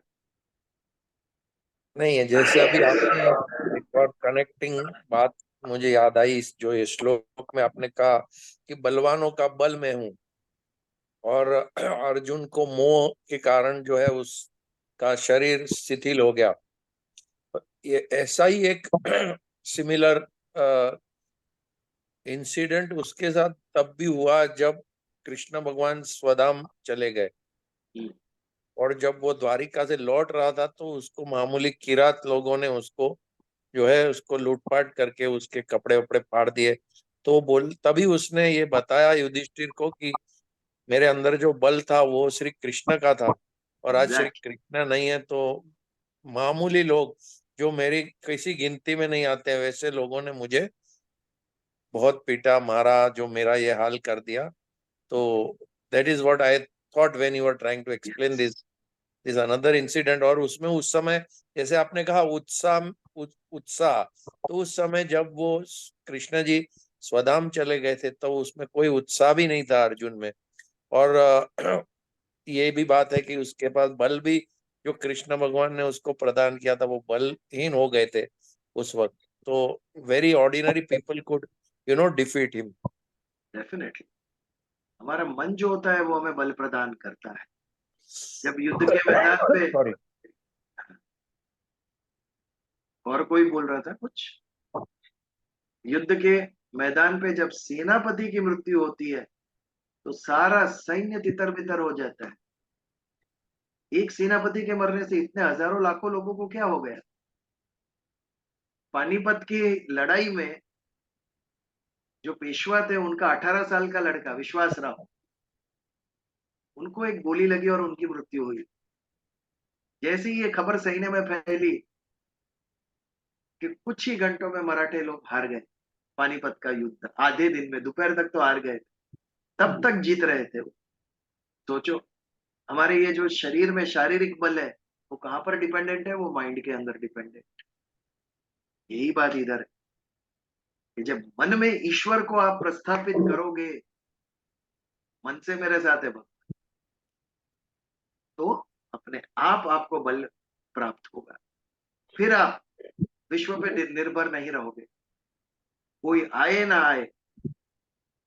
नहीं है, जैसे अभी आपने एक और कनेक्टिंग बात मुझे याद आई, इस जो ये श्लोक में आपने कहा कि बलवानों का बल मैं हूं, और अर्जुन को मोह के कारण जो है उसका शरीर शिथिल हो गया। ये ऐसा ही एक सिमिलर इंसिडेंट उसके साथ तब भी हुआ जब कृष्ण भगवान स्वधाम चले गए, और जब वो द्वारिका से लौट रहा था तो उसको मामूली किरात लोगों ने उसको जो है उसको लूटपाट करके उसके कपड़े वपड़े फाड़ दिए। तो बोल तभी उसने ये बताया युधिष्ठिर को कि मेरे अंदर जो बल था वो श्री कृष्ण का था, और आज श्री एग्जैक्ट। कृष्ण नहीं है तो मामूली लोग जो मेरी किसी गिनती में नहीं आते हैं, वैसे लोगों ने मुझे बहुत पीटा मारा, जो मेरा ये हाल कर दिया। तो that is what I thought when you are trying to explain yes. This another incident. और उसमें उस समय जैसे आपने कहा उत्साह, उत्साह, तो उस समय जब वो कृष्ण जी स्वधाम चले गए थे तो उसमें कोई उत्साह भी नहीं था अर्जुन में। और ये भी बात है कि उसके पास बल भी, जो कृष्ण भगवान ने उसको प्रदान किया था, वो बलहीन हो गए थे उस वक्त। तो very ordinary people could defeat him. Definitely. हमारा मन जो होता है वो हमें बल प्रदान करता है। जब युद्ध के मैदान पे, सॉरी। और कोई बोल रहा था कुछ, युद्ध के मैदान पे जब सेनापति की मृत्यु होती है तो सारा सैन्य तितर बितर हो जाता है। एक सेनापति के मरने से इतने हजारों लाखों लोगों को क्या हो गया। पानीपत की लड़ाई में जो पेशवा थे, उनका 18 साल का लड़का विश्वास राव, उनको एक गोली लगी और उनकी मृत्यु हुई। जैसे ही ये खबर सैन्य में फैली कि कुछ ही घंटों में मराठे लोग हार गए पानीपत का युद्ध, आधे दिन में, दोपहर तक तो हार गए, तब तक जीत रहे थे वो। सोचो, हमारे ये जो शरीर में शारीरिक बल है वो कहाँ पर डिपेंडेंट है, वो माइंड के अंदर डिपेंडेंट। यही बात इधर है कि जब मन में ईश्वर को आप प्रस्थापित करोगे, मन से मेरे साथ है भक्त, तो अपने आप आपको बल प्राप्त होगा। फिर आप विश्व पे निर्भर नहीं रहोगे। कोई आए ना आए,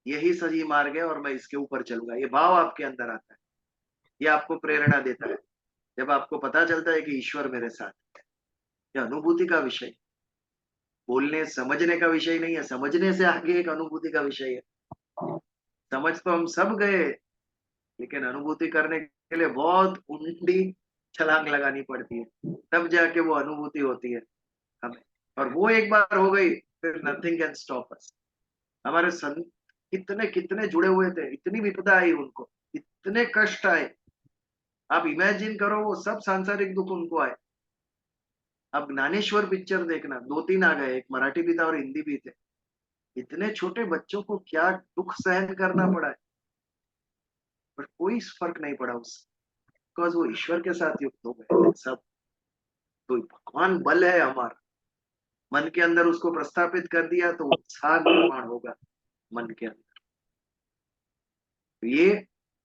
यही सही मार्ग है और मैं इसके ऊपर चलूंगा, ये भाव आपके अंदर आता है। ये आपको प्रेरणा देता है जब आपको पता चलता है कि ईश्वर मेरे साथ है। ये अनुभूति का विषय, बोलने समझने का विषय नहीं है, समझने से आगे एक अनुभूति का विषय है। समझ तो हम सब गए, लेकिन अनुभूति करने के लिए बहुत ऊंडी छलांग लगानी पड़ती है, तब जाके वो अनुभूति होती है हमें। और वो एक बार हो गई, फिर नथिंग कैन स्टॉप अस। हमारे संत कितने कितने जुड़े हुए थे, इतनी विपदा आई उनको, इतने कष्ट आए। आप इमेजिन करो, वो सब सांसारिक दुख उनको आए। अब ज्ञानेश्वर पिक्चर देखना, 2-3 आ गए, एक मराठी भी था और हिंदी भी थे। इतने छोटे बच्चों को क्या दुख सहन करना पड़ा है, पर कोई फर्क नहीं पड़ा उससे, बिकॉज वो ईश्वर के साथ युक्त हो गए थे सब। तो भगवान बल है हमारा, मन के अंदर उसको प्रस्थापित कर दिया तो उत्साह निर्माण होगा मन के अंदर। तो ये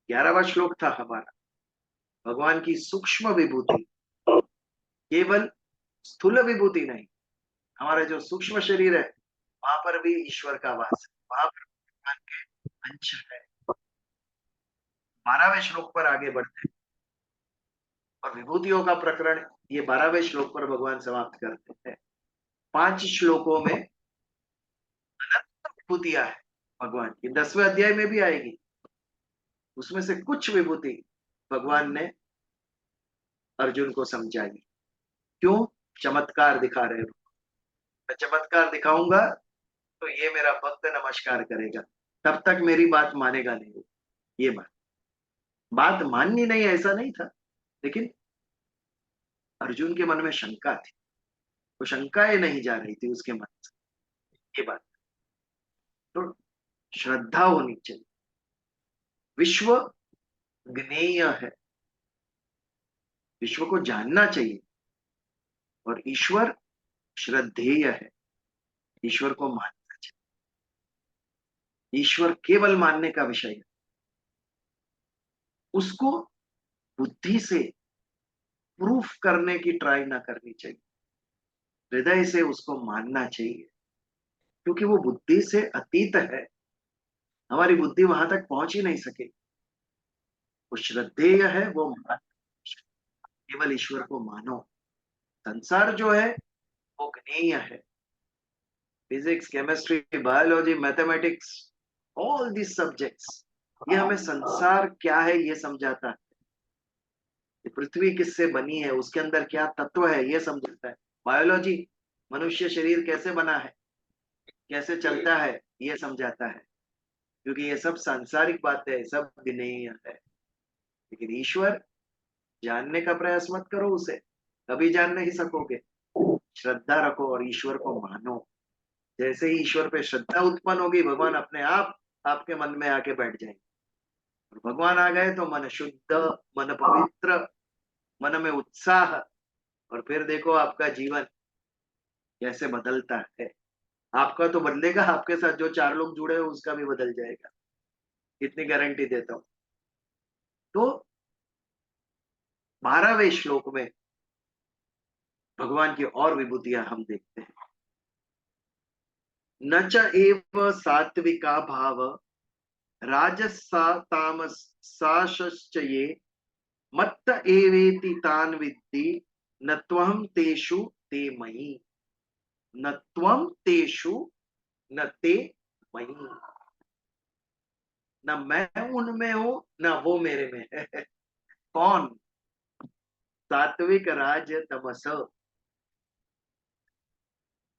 11वां श्लोक था हमारा, भगवान की सूक्ष्म विभूति, केवल स्थूल विभूति नहीं। हमारा जो सूक्ष्म शरीर है वहां पर भी ईश्वर का वास है, वहां पर भगवान के अंश है। 12वें श्लोक पर आगे बढ़ते हैं और विभूतियों का प्रकरण ये 12वें श्लोक पर भगवान समाप्त करते हैं। 5 श्लोकों में अनंत विभूतियां है भगवान की, 10वें अध्याय में भी आएगी। उसमें से कुछ विभूति भगवान ने अर्जुन को समझाई। क्यों? चमत्कार दिखा रहे हो। मैं चमत्कार दिखाऊंगा तो ये मेरा भक्त नमस्कार करेगा, तब तक मेरी बात मानेगा नहीं। ये बात माननी नहीं, ऐसा नहीं था, लेकिन अर्जुन के मन में शंका थी, वो शंकाएं नहीं जा रही थी उसके मन से। ये बात, तो श्रद्धा होनी चाहिए। विश्व ज्ञेय है, विश्व को जानना चाहिए, और ईश्वर श्रद्धेय है, ईश्वर को मानना चाहिए। ईश्वर केवल मानने का विषय है, उसको बुद्धि से प्रूफ करने की ट्राई ना करनी चाहिए, हृदय से उसको मानना चाहिए, क्योंकि वो बुद्धि से अतीत है। हमारी बुद्धि वहां तक पहुंच ही नहीं सके। वो श्रद्धेय है, वो केवल ईश्वर को मानो। संसार जो है वो ज्ञेय है। Physics, chemistry, biology, mathematics, all this subjects, ये हमें संसार क्या है ये समझाता है। ये पृथ्वी किससे बनी है, उसके अंदर क्या तत्व है ये समझाता है। बायोलॉजी मनुष्य शरीर कैसे बना है, कैसे चलता है, ये समझाता है, क्योंकि ये सब सांसारिक बातें है, सब विनयी है। लेकिन ईश्वर जानने का प्रयास मत करो, उसे कभी जान नहीं सकोगे। श्रद्धा रखो और ईश्वर को मानो। जैसे ही ईश्वर पे श्रद्धा उत्पन्न होगी, भगवान अपने आप आपके मन में आके बैठ जाएंगे। और भगवान आ गए तो मन शुद्ध, मन पवित्र, मन में उत्साह, और फिर देखो आपका जीवन कैसे बदलता है। आपका तो बदलेगा, आपके साथ जो 4 लोग जुड़े हो उसका भी बदल जाएगा, इतनी गारंटी देता हूं। तो 12वें श्लोक में भगवान की और विभूतियां हम देखते हैं। न च एव सात्विका भाव राजसा तामसाश्च ये मत्त एवेति तान विद्धि न त्वं तेषु ते मयि, न त्वं तेषु न ते मयि। न मैं उनमें हूं न वो मेरे में है। कौन? सात्विक राज तमस।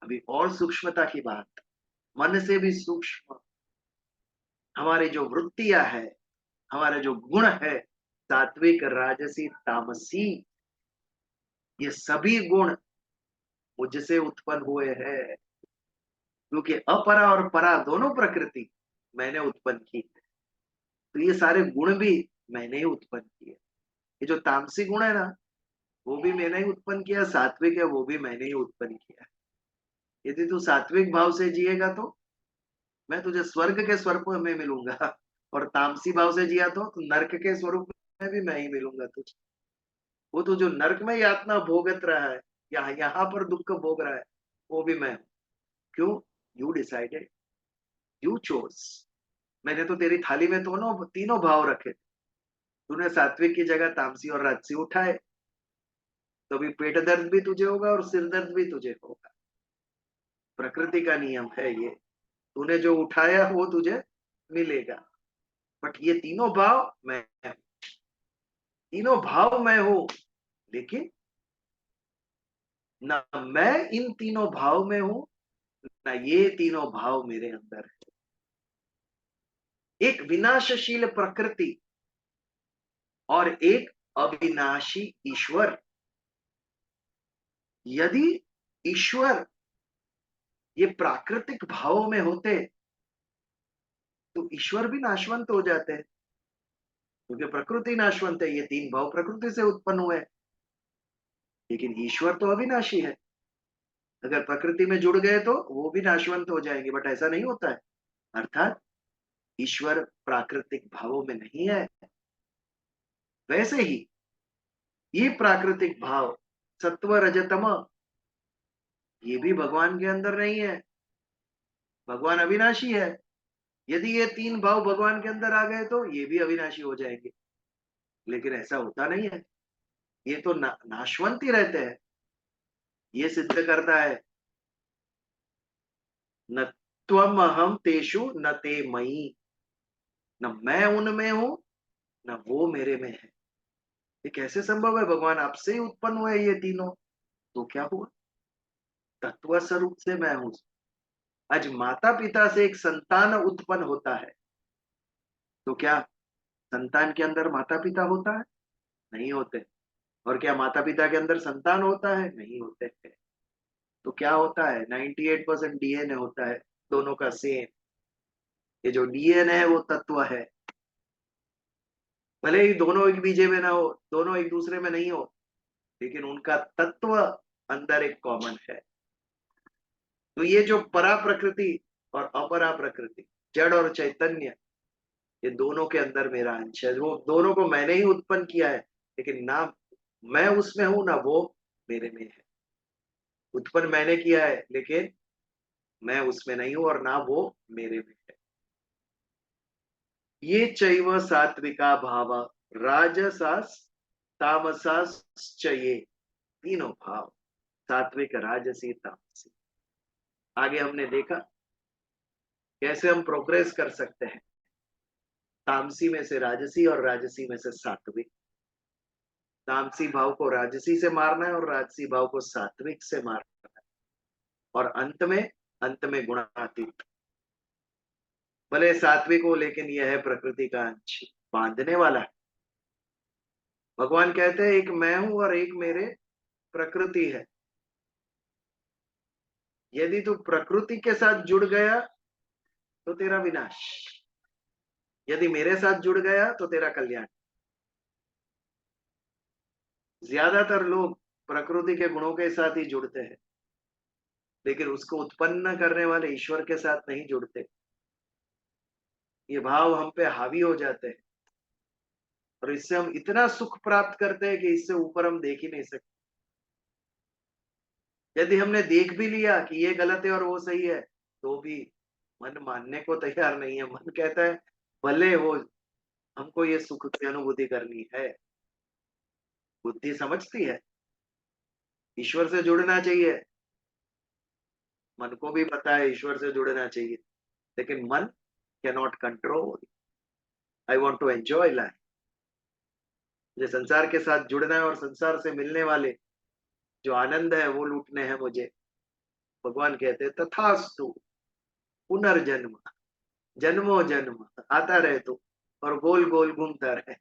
अभी और सूक्ष्मता की बात, मन से भी सूक्ष्म हमारे जो वृत्तियां है, हमारे जो गुण है, सात्विक राजसी तामसी, ये सभी गुण मुझसे उत्पन्न हुए हैं। क्योंकि अपरा और परा दोनों प्रकृति मैंने उत्पन्न की है, तो ये सारे गुण भी मैंने ही उत्पन्न किए। ये जो तामसी गुण है ना, वो भी मैंने ही उत्पन्न किया, सात्विक है वो भी मैंने ही उत्पन्न किया। यदि तू सात्विक भाव से जिएगा तो मैं तुझे स्वर्ग के स्वरूप में मिलूंगा, और तामसी भाव से जिया तो नरक के स्वरूप में भी मैं ही मिलूंगा तुझे। वो तो जो नरक में यातना भोगत रहा है, यहाँ पर दुख भोग रहा है, वो भी मैं हूं। क्यों? You decided, you chose. मैंने तो तेरी थाली में दोनों तीनों भाव रखे, तूने सात्विक की जगह तामसी और राजसी उठाए, तो अभी पेट दर्द भी तुझे होगा और सिर दर्द भी तुझे होगा। प्रकृति का नियम है ये, तूने जो उठाया वो तुझे मिलेगा। बट ये तीनों भाव मैं हूं, तीनों भाव मैं हूं, लेकिन ना मैं इन तीनों भाव में हूं, ना ये तीनों भाव मेरे अंदर है। एक विनाशशील प्रकृति और एक अविनाशी ईश्वर। यदि ईश्वर ये प्राकृतिक भावों में होते तो ईश्वर भी नाशवंत हो जाते हैं, क्योंकि प्रकृति नाशवंत है, ये 3 भाव प्रकृति से उत्पन्न हुए हैं। लेकिन ईश्वर तो अविनाशी है, अगर प्रकृति में जुड़ गए तो वो भी नाशवंत हो जाएंगे, बट ऐसा नहीं होता है। अर्थात ईश्वर प्राकृतिक भावों में नहीं है। वैसे ही ये प्राकृतिक भाव सत्व रजतम, ये भी भगवान के अंदर नहीं है। भगवान अविनाशी है, यदि ये 3 भाव भगवान के अंदर आ गए तो ये भी अविनाशी हो जाएंगे। लेकिन ऐसा होता नहीं है, ये तो नाशवंत ही रहते हैं। ये सिद्ध करता है न त्वम अहम तेषु न ते मयि, न मैं उनमें हूं न वो मेरे में है। ये कैसे संभव है? भगवान आपसे ही उत्पन्न हुए ये तीनों, तो क्या हुआ? तत्व स्वरूप से मैं हूं। आज माता पिता से एक संतान उत्पन्न होता है, तो क्या संतान के अंदर माता पिता होता है? नहीं होते। और क्या माता पिता के अंदर संतान होता है? नहीं होते हैं। तो क्या होता है? 98% डीएनए होता है, दोनों का सेम। ये जो डीएनए है वो तत्व है, भले ही दोनों एक बीजे में ना हो, दोनों एक दूसरे में नहीं हो, लेकिन उनका तत्व अंदर एक कॉमन है। तो ये जो परा प्रकृति और अपरा प्रकृति, जड़ और चैतन्य, ये दोनों के अंदर मेरा अंश है। वो दोनों को मैंने ही उत्पन्न किया है, लेकिन ना मैं उसमें हूं ना वो मेरे में है। उत्पन्न मैंने किया है, लेकिन मैं उसमें नहीं हूं और ना वो मेरे में है। ये चैव सात्विका भाव राजसास तामसाश्च ये, तीनों भाव सात्विक राजसी तामसी। आगे हमने देखा कैसे हम प्रोग्रेस कर सकते हैं, तामसी में से राजसी और राजसी में से सात्विक। तामसी भाव को राजसी से मारना है और राजसी भाव को सात्विक से मारना है। और अंत में गुणातीत। भले सात्विक हो, लेकिन यह है प्रकृति का अंश, बांधने वाला है। भगवान कहते हैं एक मैं हूं और एक मेरे प्रकृति है। यदि तू प्रकृति के साथ जुड़ गया तो तेरा विनाश, यदि मेरे साथ जुड़ गया तो तेरा कल्याण। ज्यादातर लोग प्रकृति के गुणों के साथ ही जुड़ते हैं, लेकिन उसको उत्पन्न करने वाले ईश्वर के साथ नहीं जुड़ते। ये भाव हम पे हावी हो जाते हैं और इससे हम इतना सुख प्राप्त करते हैं कि इससे ऊपर हम देख ही नहीं सकते। यदि हमने देख भी लिया कि ये गलत है और वो सही है, तो भी मन मानने को तैयार नहीं है। मन कहता है भले हो, हमको ये सुख की अनुभूति करनी है। बुद्धि समझती है ईश्वर से जुड़ना चाहिए, मन को भी पता है ईश्वर से जुड़ना चाहिए, लेकिन मन can not control. I want to enjoy life, मुझे संसार के साथ जुड़ना है और संसार से मिलने वाले जो आनंद है वो लूटने हैं मुझे। भगवान कहते हैं तथास्तु, पुनर्जन्म, जन्मों जन्म आता रहे तू और गोल गोल घूमता रहे।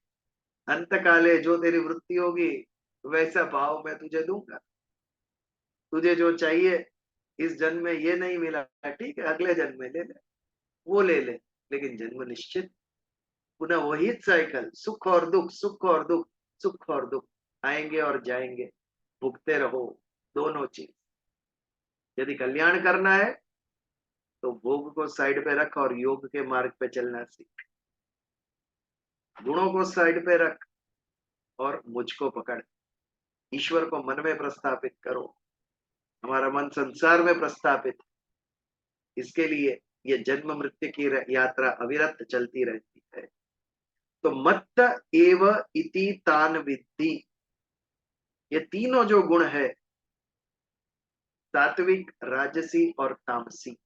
अंत काले जो तेरी वृत्ति होगी वैसा भाव मैं तुझे दूंगा। तुझे जो चाहिए इस जन्म में ये नहीं मिला, ठीक है, अगले जन्म में ले ले, वो ले ले, लेकिन जन्म निश्चित। पुनः वही साइकिल, सुख और दुख, सुख और दुख, सुख और दुख आएंगे और जाएंगे, भुगते रहो दोनों चीज। यदि कल्याण करना है तो भोग को साइड पे रख और योग के मार्ग पे चलना सीख। गुणों को साइड पे रख और मुझको पकड़, ईश्वर को मन में प्रस्थापित करो। हमारा मन संसार में प्रस्थापित, इसके लिए ये जन्म मृत्यु की यात्रा अविरत चलती रहती है। तो मत्त एव इति तान विद्धि, ये तीनों जो गुण है, सात्विक, राजसी और तामसी,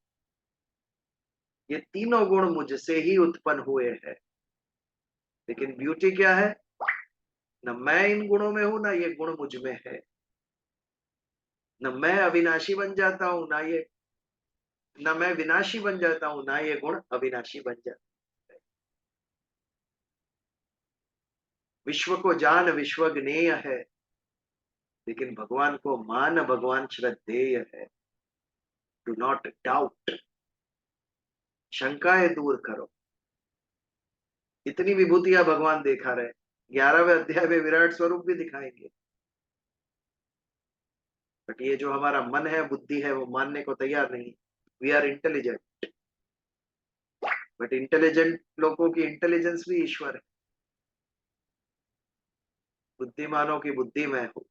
ये तीनों गुण मुझसे ही उत्पन्न हुए हैं। लेकिन ब्यूटी क्या है, न मैं इन गुणों में हूं, ना ये गुण मुझ में है। न मैं अविनाशी बन जाता हूं, ना मैं विनाशी बन जाता हूं, ना ये गुण अविनाशी बन जाता है। विश्व को जान विश्व ज्ञेय है, लेकिन भगवान को मान भगवान श्रद्धेय है। डू नॉट डाउट, शंकाएं दूर करो। इतनी विभूतियां भगवान दिखा रहे, 11वें अध्याय में विराट स्वरूप भी दिखाएंगे। बट ये जो हमारा मन है, बुद्धि है, वो मानने को तैयार नहीं। We are intelligent, but intelligent लोगों की इंटेलिजेंस भी ईश्वर है। बुद्धिमानों की बुद्धि में हो।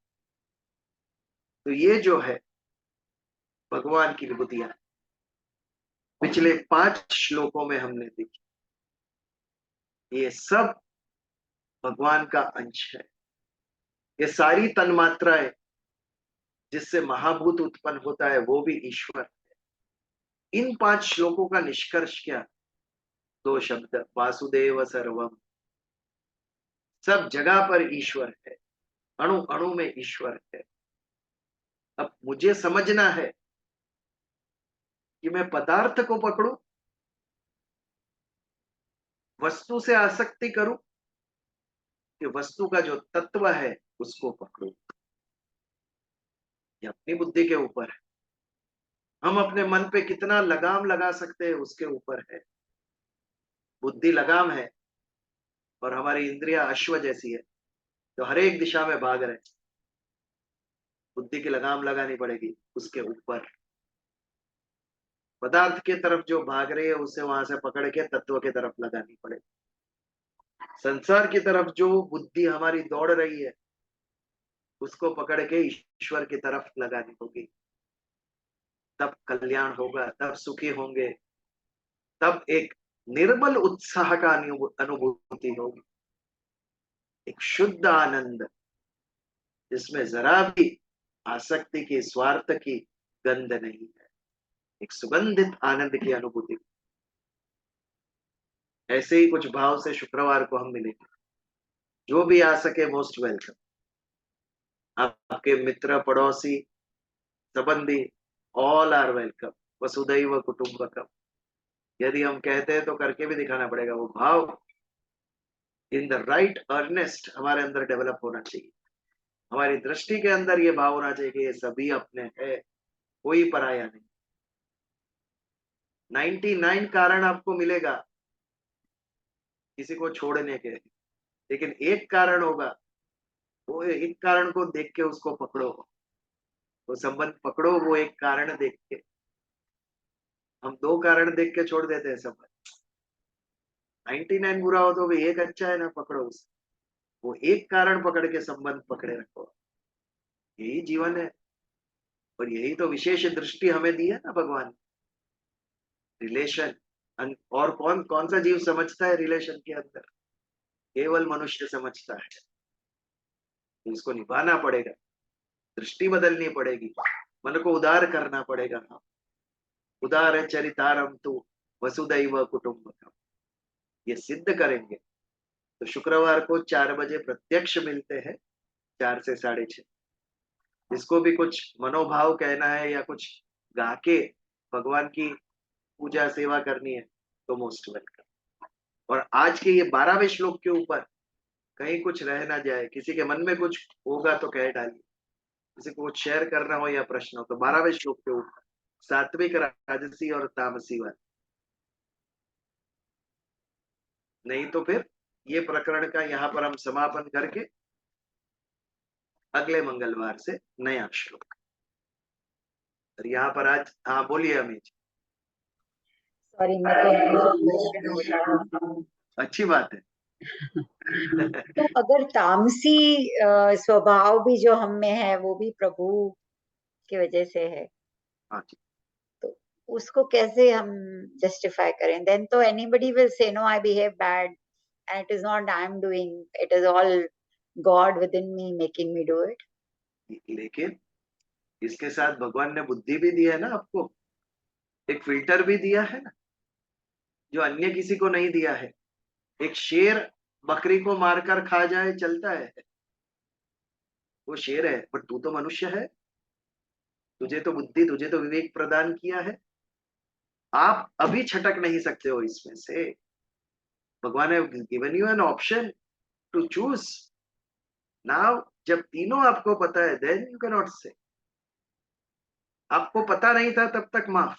तो ये जो है भगवान की विभूतियां पिछले 5 श्लोकों में हमने देखी, ये सब भगवान का अंश है। ये सारी तन्मात्राएं जिससे महाभूत उत्पन्न होता है वो भी ईश्वर है। इन 5 श्लोकों का निष्कर्ष क्या, 2 शब्द, वासुदेव सर्वम। सब जगह पर ईश्वर है, अणु अणु में ईश्वर है। अब मुझे समझना है कि मैं पदार्थ को पकड़ूं, वस्तु से आसक्ति करूं, कि वस्तु का जो तत्व है उसको पकड़ूं। ये अपनी बुद्धि के ऊपर है। हम अपने मन पे कितना लगाम लगा सकते हैं उसके ऊपर है। बुद्धि लगाम है और हमारी इंद्रिया अश्व जैसी है, तो हर एक दिशा में भाग रहे। बुद्धि की लगाम लगानी पड़ेगी उसके ऊपर। पदार्थ के तरफ जो भाग रही है उसे वहां से पकड़ के तत्व के तरफ लगानी पड़ेगी। संसार की तरफ जो बुद्धि हमारी दौड़ रही है उसको पकड़ के ईश्वर की तरफ लगानी होगी। तब कल्याण होगा, तब सुखी होंगे, तब एक निर्मल उत्साह का अनुभूति होगी, एक शुद्ध आनंद जिसमें जरा भी आसक्ति की, स्वार्थ की गंध नहीं है, एक सुगंधित आनंद की अनुभूति। ऐसे ही कुछ भाव से शुक्रवार को हम मिलेंगे। जो भी आ सके मोस्ट वेलकम। आपके मित्र, पड़ोसी, संबंधी ऑल आर वेलकम, वसुधैव कुटुंबकम। यदि हम कहते हैं तो करके भी दिखाना पड़ेगा। वो भाव इन द राइट अर्नेस्ट हमारे अंदर डेवलप होना चाहिए। हमारी दृष्टि के अंदर ये भाव होना चाहिए कि ये सभी अपने है, कोई पराया नहीं। 99 कारण आपको मिलेगा किसी को छोड़ने के, लेकिन एक कारण होगा, वो एक कारण को देख के उसको पकड़ो, वो संबंध पकड़ो, वो एक कारण देख के। हम दो कारण देख के छोड़ देते हैं संबंध। 99 बुरा हो तो भी एक अच्छा है ना, पकड़ो उसे। वो एक कारण पकड़ के संबंध पकड़े रखो। यही जीवन है, और यही तो विशेष दृष्टि हमें दी है ना भगवान ने। रिलेशन। और कौन कौन सा जीव समझता है रिलेशन के अंदर? केवल मनुष्य समझता है। तो इसको निभाना पड़ेगा, दृष्टि बदलनी पड़ेगी, मन को उदार करना पड़ेगा। हाँ, उदार चरितारम तु वसुदैव कुटुंबकम, ये सिद्ध करेंगे तो शुक्रवार को 4 बजे प्रत्यक्ष मिलते हैं, 4 से 6:30। जिसको भी कुछ मनोभाव कहना है या कुछ गा के भगवान की पूजा सेवा करनी है तो मोस्ट वेलकम। और आज के ये 12वें श्लोक के ऊपर कहीं कुछ रह ना जाए, किसी के मन में कुछ होगा तो कह डालिए, किसी को कुछ शेयर करना हो या प्रश्न हो तो 12वें श्लोक के ऊपर सात्विक, राजसी और तामसी वाले। नहीं तो फिर ये प्रकरण का यहाँ पर हम समापन करके अगले मंगलवार से नया श्लोक। और यहाँ पर आज, हाँ बोलिए अमित। सॉरी, मैं तो अच्छी बात है। तो अगर तामसी स्वभाव भी जो हम में है वो भी प्रभु की वजह से है, हाँ जी। तो उसको कैसे हम जस्टिफाई करें? देन तो anybody will say no, I behave bad and it is not I am doing, it is all God within me making me do it. लेकिन इसके साथ भगवान ने बुद्धि भी दी है ना आपको, एक फिल्टर भी दिया है ना, जो अन्य किसी को नहीं दिया है। एक शेर बकरी को मारकर खा जाए चलता है, वो शेर है, पर तू तो मनुष्य है, तुझे तो बुद्धि, तुझे तो विवेक प्रदान किया है। आप अभी छटक नहीं सकते हो इसमें से। भगवान ने given you an option to choose now. जब तीनों आपको पता है देन यू कैन नॉट से। आपको पता नहीं था तब तक माफ,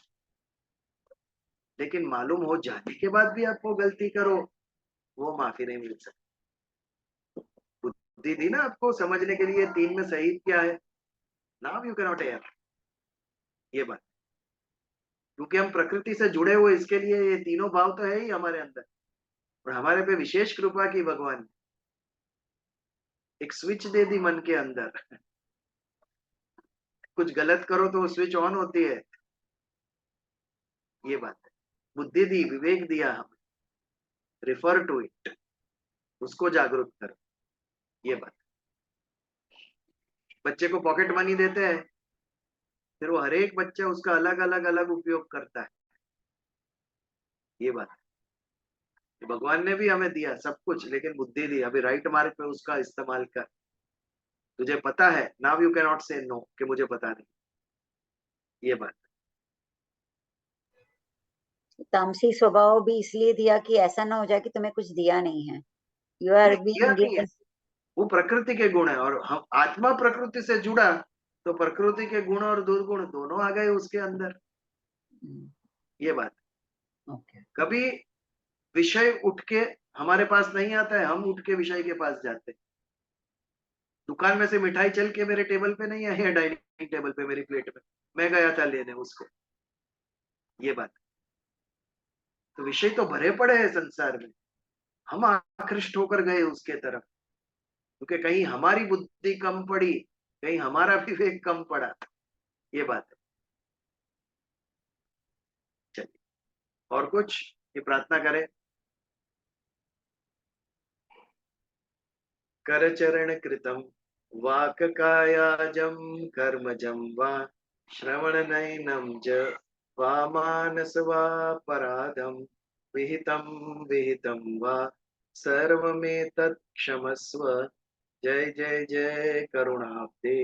लेकिन मालूम हो जाने के बाद भी आपको गलती करो, वो माफी नहीं मिल सकती। बुद्धि दी ना आपको समझने के लिए तीन में सही क्या है, now you can not air. ये बात, क्योंकि हम प्रकृति से जुड़े हुए, इसके लिए ये तीनों भाव तो है ही हमारे अंदर। और हमारे पे विशेष कृपा की भगवान ने, एक स्विच दे दी मन के अंदर। कुछ गलत करो तो वो स्विच ऑन होती है। ये बात है, बुद्धि दी, विवेक दिया हमें, रिफर टू इट, उसको जागरूक करो। ये बात। बच्चे को पॉकेट मनी देते हैं, फिर वो हर एक बच्चा उसका अलग अलग अलग उपयोग करता है। ये बात है, भगवान ने भी हमें दिया सब कुछ, लेकिन बुद्धि दी, अभी राइट मार्ग पे उसका इस्तेमाल कर। तुझे पता है, नाउ यू कैन नॉट से नो कि मुझे पता नहीं। ये बात। तामसी स्वभाव भी इसलिए दिया कि ऐसा ना हो जाए कि तुम्हें कुछ दिया नहीं है, यू आर दिया बीइंग नहीं है, गिवन। वो प्रकृति के गुण है, और हम आत्मा प्रकृति से जुड़ा तो प्रकृति के गुण और दुर्गुण दोनों आ गए उसके अंदर। ये बात। ओके। कभी विषय उठ के हमारे पास नहीं आता है, हम उठ के विषय के पास जाते हैं। दुकान में से मिठाई चल के मेरे टेबल पे नहीं आई है, डाइनिंग टेबल पे मेरी प्लेट में, मैं गया था लेने उसको। ये बात। तो विषय तो भरे पड़े हैं संसार में, हम आकृष्ट होकर गए उसके तरफ, क्योंकि कहीं हमारी बुद्धि कम पड़ी, कहीं हमारा विवेक कम पड़ा। ये बात है। चलिए, और कुछ ये प्रार्थना करें। करचरण कृतम वाक कायाजम कर्मजम वा श्रवण नैनम च वा मानस वा पराधम विहितम विहितम वा सर्वमेतत् क्षमस्व। जय जय जय करुणाब्दे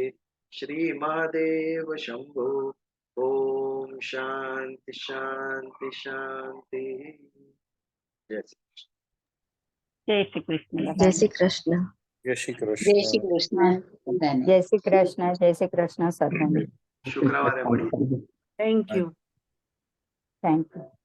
श्री महादेव शंभो। ओम शांति शांति शांति। जय श्री कृष्ण। जय श्री कृष्ण। जय जय श्री कृष्ण। श्री जय श्री कृष्ण। कृष्ण। जय श्री कृष्ण। जय श्री कृष्ण सदन। शुक्रवार है बड़ी। Thank you. Thank you.